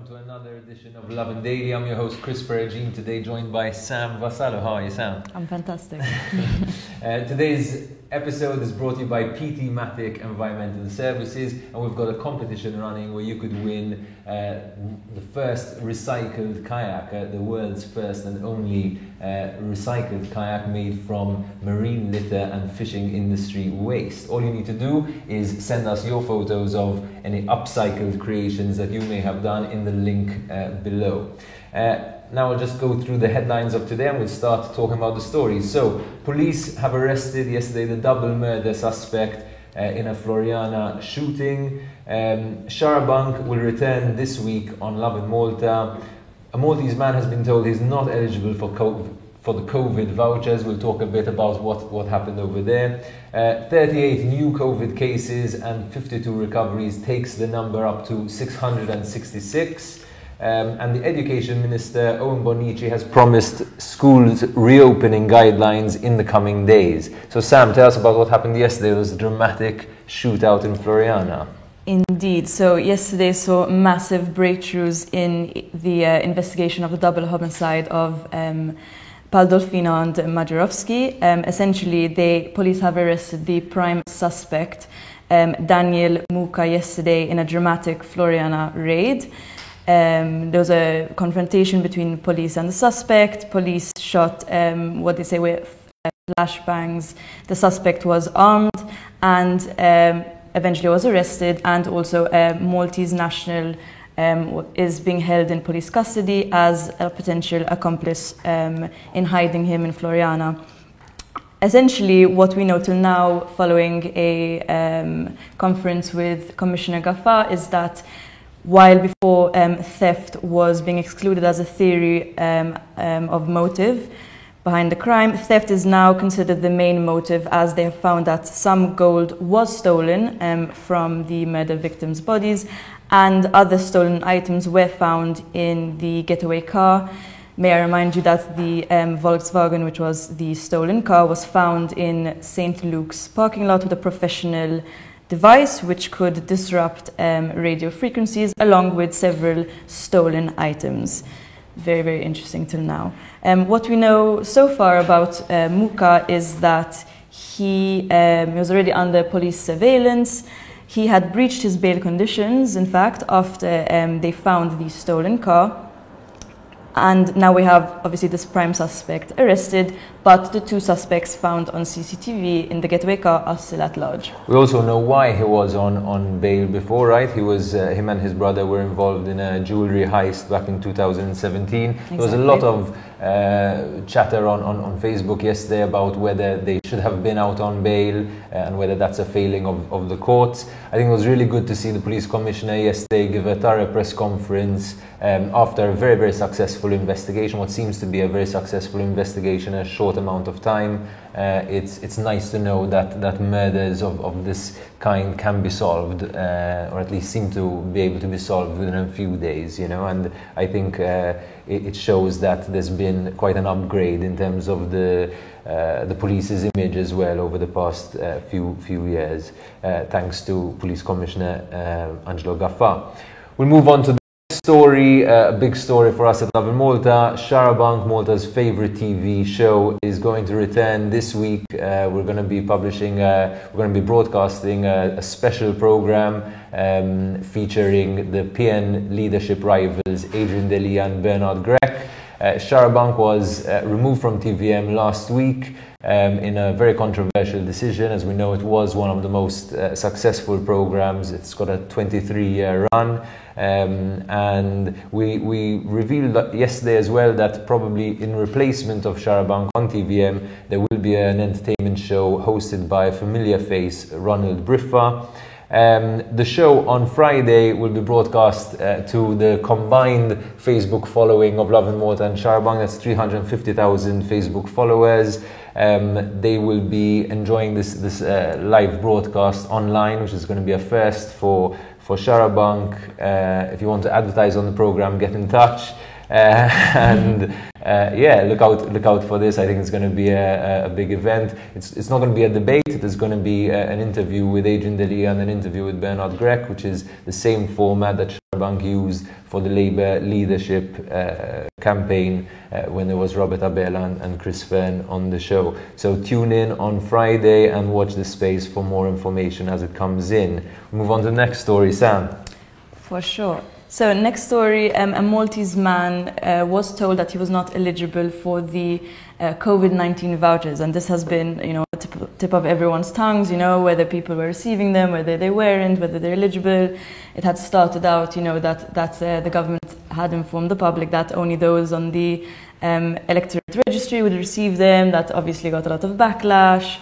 welcome to another edition of Lovin Daily. I'm your host Chris Perugine, today joined by Sam Vassallo. How are you, Sam? I'm fantastic. Today's episode is brought to you by PT Matic Environmental Services, and we've got a competition running where you could win the first recycled kayak, the world's first and only recycled kayak made from marine litter and fishing industry waste. All you need to do is send us your photos of any upcycled creations that you may have done in the link below. Now I'll just go through the headlines of today and we'll start talking about the stories. So, police have arrested yesterday the double murder suspect in a Floriana shooting. Sharabank will return this week on Love in Malta. A Maltese man has been told he's not eligible for the COVID vouchers. We'll talk a bit about what happened over there. 38 new COVID cases and 52 recoveries takes the number up to 666. And the Education Minister, Owen Bonnici, has promised schools reopening guidelines in the coming days. So Sam, tell us about what happened yesterday. There was a dramatic shootout in Floriana. Indeed. So yesterday saw massive breakthroughs in the investigation of the double homicide of Pandolfino and Majerovski. Essentially, police have arrested the prime suspect, Daniel Muka, yesterday in a dramatic Floriana raid. There was a confrontation between police and the suspect. Police shot what they say were flashbangs. The suspect was armed and eventually was arrested, and also a Maltese national is being held in police custody as a potential accomplice in hiding him in Floriana. Essentially, what we know till now, following a conference with Commissioner Gaffa, is that while before theft was being excluded as a theory of motive behind the crime, theft is now considered the main motive, as they have found that some gold was stolen from the murder victims' bodies, and other stolen items were found in the getaway car. May I remind you that the Volkswagen, which was the stolen car, was found in St. Luke's parking lot with a professional device which could disrupt radio frequencies, along with several stolen items. Very, very interesting till now. What we know so far about Muka is that he was already under police surveillance. He had breached his bail conditions, in fact, after they found the stolen car. And now we have, obviously, this prime suspect arrested, but the two suspects found on CCTV in the getaway car are still at large. We also know why he was on bail before, right? Him and his brother were involved in a jewelry heist back in 2017. Exactly. There was a lot of chatter on Facebook yesterday about whether they should have been out on bail and whether that's a failing of the courts. I think it was really good to see the police commissioner yesterday give a thorough press conference after a very, very successful investigation, what seems to be a very successful investigation in a short amount of time. It's nice to know that murders of this kind can be solved, or at least seem to be able to be solved within a few days, you know, and I think it shows that there's been quite an upgrade in terms of the police's image as well over the past few years, thanks to Police Commissioner Angelo Gaffa. We'll move on to the story, a big story for us at Love in Malta. Sharabank, Malta's favorite TV show, is going to return this week. We're going to be broadcasting a special program featuring the PN leadership rivals Adrian Delia and Bernard Grech. Sharabank was removed from TVM last week in a very controversial decision. As we know, it was one of the most successful programs. It's got a 23-year run. And we revealed yesterday as well that probably in replacement of Sharabank on TVM, there will be an entertainment show hosted by a familiar face, Ronald Briffa. The show on Friday will be broadcast to the combined Facebook following of Love in Malta and Sharabank. That's 350,000 Facebook followers. They will be enjoying this live broadcast online, which is going to be a first for Sharabank. If you want to advertise on the program, get in touch. And yeah, look out for this. I think it's going to be a big event. It's not going to be a debate. There's going to be an interview with Adrian Delia and an interview with Bernard Grech, which is the same format that Bank used for the Labour leadership campaign when there was Robert Abela and Chris Fern on the show. So tune in on Friday and watch the space for more information as it comes in. Move on to the next story, Sam. For sure. So next story, a Maltese man was told that he was not eligible for the COVID-19 vouchers, and this has been, tip of everyone's tongues, whether people were receiving them, whether they weren't, whether they're eligible. It had started out, that the government had informed the public that only those on the electorate registry would receive them. That obviously got a lot of backlash.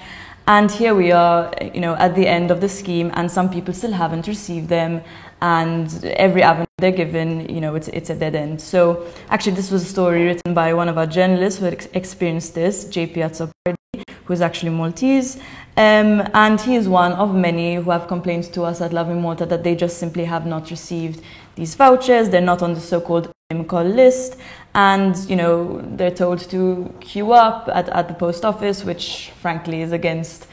And here we are, at the end of the scheme, and some people still haven't received them. And every avenue they're given, it's a dead end. So actually, this was a story written by one of our journalists who had experienced this, JP Azzopardi, who is actually Maltese. And he is one of many who have complained to us at Loving Malta that they just simply have not received these vouchers. They're not on the so-called call list. And, they're told to queue up at the post office, which frankly is against,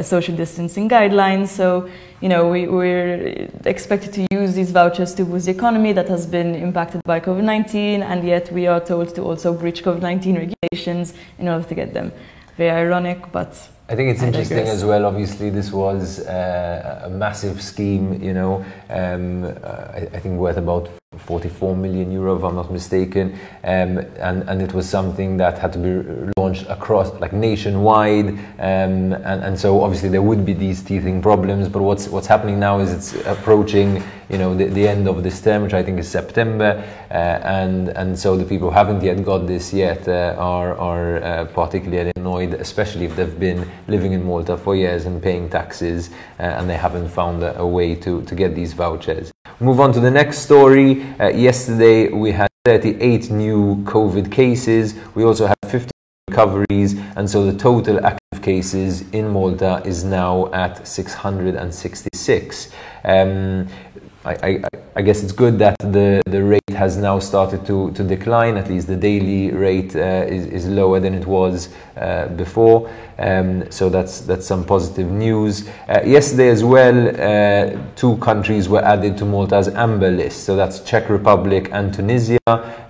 social distancing guidelines. So, we're expected to use these vouchers to boost the economy that has been impacted by COVID-19, and yet we are told to also breach COVID-19 regulations in order to get them. Very ironic, but I think it's interesting as well. Obviously, this was a massive scheme, I think worth about 44 million euro, if I'm not mistaken, and it was something that had to be launched across, like nationwide, and so obviously there would be these teething problems. But what's happening now is it's approaching, the end of this term, which I think is September, and so the people who haven't yet got this yet are particularly annoyed, especially if they've been living in Malta for years and paying taxes, and they haven't found a way to get these vouchers. Move on to the next story. Yesterday we had 38 new COVID cases. We also had 50 recoveries, and so the total active cases in Malta is now at 666. I guess it's good that the rate has now started to decline. At least the daily rate is lower than it was before. So that's some positive news. Yesterday as well, 2 countries were added to Malta's amber list. So that's Czech Republic and Tunisia.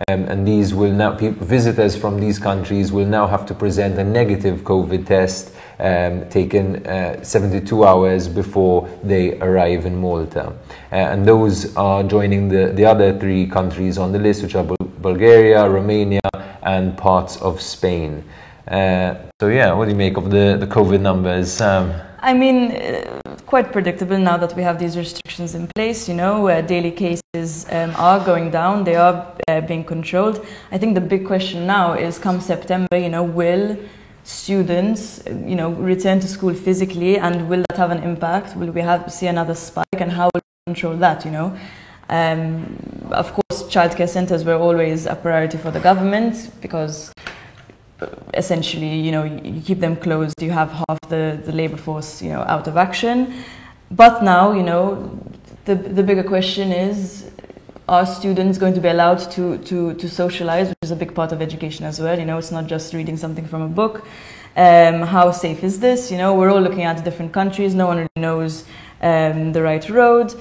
And these will now, visitors from these countries will now have to present a negative COVID test taken 72 hours before they arrive in Malta. And those are joining the other 3 countries on the list, which are Bulgaria, Romania, and parts of Spain. So yeah, what do you make of the COVID numbers, Sam? I mean, quite predictable now that we have these restrictions in place, where daily cases are going down, they are being controlled. I think the big question now is, come September, will students, return to school physically, and will that have an impact? Will we see another spike, and how will we control that, Of course, childcare centres were always a priority for the government, because essentially, you keep them closed, you have half the labour force, out of action. But now, the bigger question is, are students going to be allowed to socialise, which is a big part of education as well? It's not just reading something from a book. How safe is this? We're all looking at different countries. No one really knows the right road.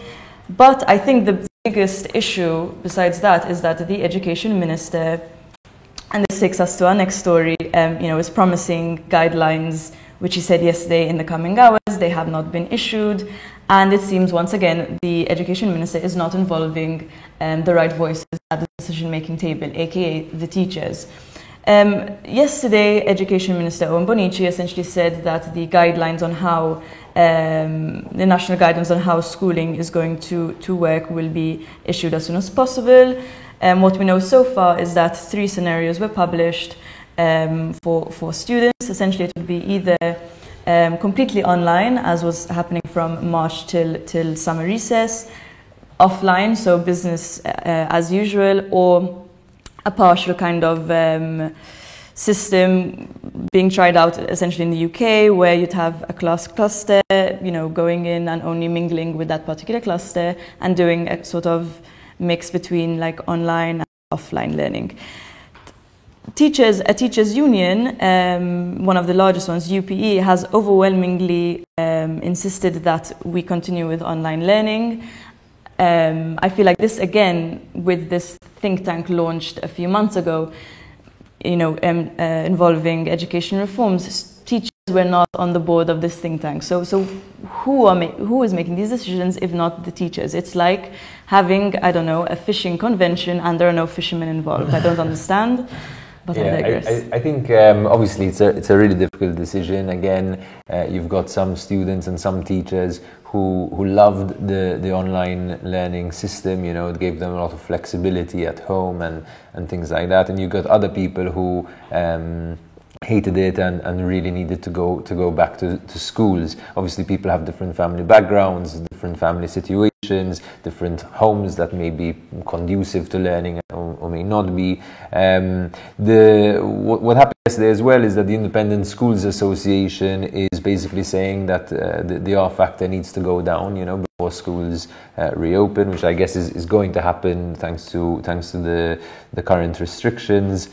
But I think the biggest issue besides that is that the education minister, and this takes us to our next story, is promising guidelines, which he said yesterday in the coming hours. They have not been issued. And it seems, once again, the education minister is not involving the right voices at the decision-making table, aka the teachers. Yesterday, Education Minister Owen Bonici essentially said that the guidelines on how, the national guidelines on how schooling is going to work will be issued as soon as possible. What we know so far is that 3 scenarios were published for students. Essentially, it would be either completely online, as was happening from March till summer recess, offline, so business as usual, or a partial kind of system being tried out essentially in the UK, where you'd have a class cluster, going in and only mingling with that particular cluster and doing a sort of mix between like online and offline learning. a teachers union, one of the largest ones, UPE, has overwhelmingly insisted that we continue with online learning. I feel like this, again, with this think tank launched a few months ago, involving education reforms, teachers were not on the board of this think tank. So who is making these decisions if not the teachers? It's like having, I don't know, a fishing convention and there are no fishermen involved. I don't understand. But I digress. I think obviously it's a really difficult decision. Again, you've got some students and some teachers who loved the online learning system. It gave them a lot of flexibility at home and things like that. And you've got other people who hated it and really needed to go back to schools. Obviously, people have different family backgrounds, different family situations, different homes that may be conducive to learning or may not be. What happened yesterday as well is that the Independent Schools Association is basically saying that the R factor needs to go down, before schools reopen, which I guess is going to happen thanks to the current restrictions.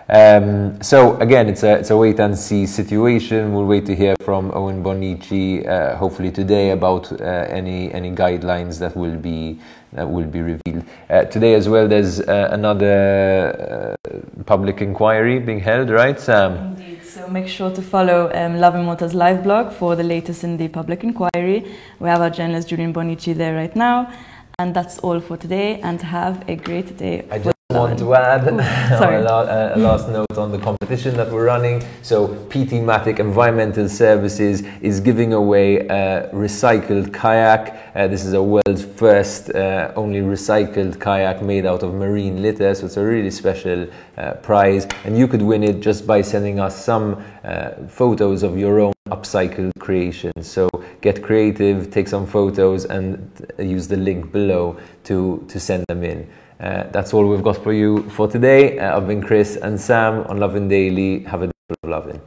So again, it's a wait and see situation. We'll wait to hear from Owen Bonnici hopefully today about any guidelines that will be revealed. Today as well, there's another public inquiry being held, right, Sam? Indeed. So make sure to follow Love and Water's live blog for the latest in the public inquiry. We have our journalist Julian Bonnici there right now, and that's all for today. And have a great day. I want to add a last note on the competition that we're running. So PT Matic Environmental Services is giving away a recycled kayak. This is a world's first only recycled kayak made out of marine litter. So it's a really special prize. And you could win it just by sending us some photos of your own upcycled creations. So get creative, take some photos and use the link below to send them in. That's all we've got for you for today. I've been Chris and Sam on Lovin Daily. Have a day of loving.